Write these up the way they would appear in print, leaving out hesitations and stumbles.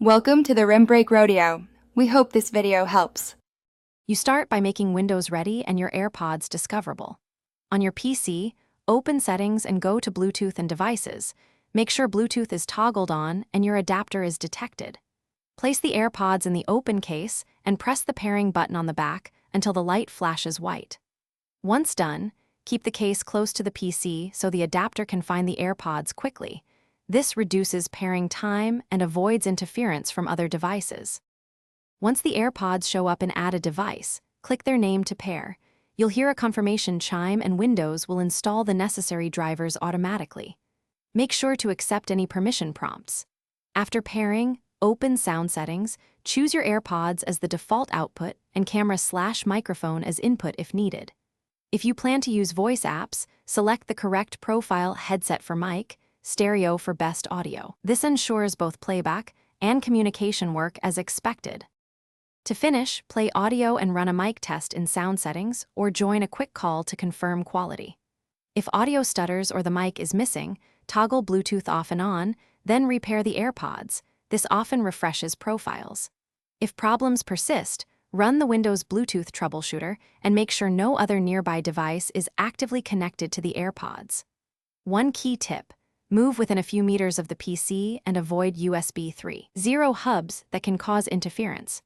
Welcome to the Rim Break Rodeo. We hope this video helps. You start by making Windows ready and your AirPods discoverable. On your PC, open Settings and go to Bluetooth and Devices. Make sure Bluetooth is toggled on and your adapter is detected. Place the AirPods in the open case and press the pairing button on the back until the light flashes white. Once done, keep the case close to the PC so the adapter can find the AirPods quickly. This reduces pairing time and avoids interference from other devices. Once the AirPods show up in Add a Device, click their name to pair. You'll hear a confirmation chime and Windows will install the necessary drivers automatically. Make sure to accept any permission prompts. After pairing, open Sound Settings, choose your AirPods as the default output and camera/microphone as input if needed. If you plan to use voice apps, select the correct profile headset for mic, stereo for best audio. This ensures both playback and communication work as expected. To finish, play audio and run a mic test in Sound Settings or join a quick call to confirm quality. If audio stutters or the mic is missing, toggle Bluetooth off and on, then repair the AirPods. This often refreshes profiles. If problems persist, run the Windows Bluetooth troubleshooter and make sure no other nearby device is actively connected to the AirPods. One key tip: move within a few meters of the PC and avoid USB 3.0 hubs that can cause interference.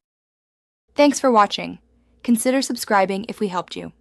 Thanks for watching. Consider subscribing if we helped you.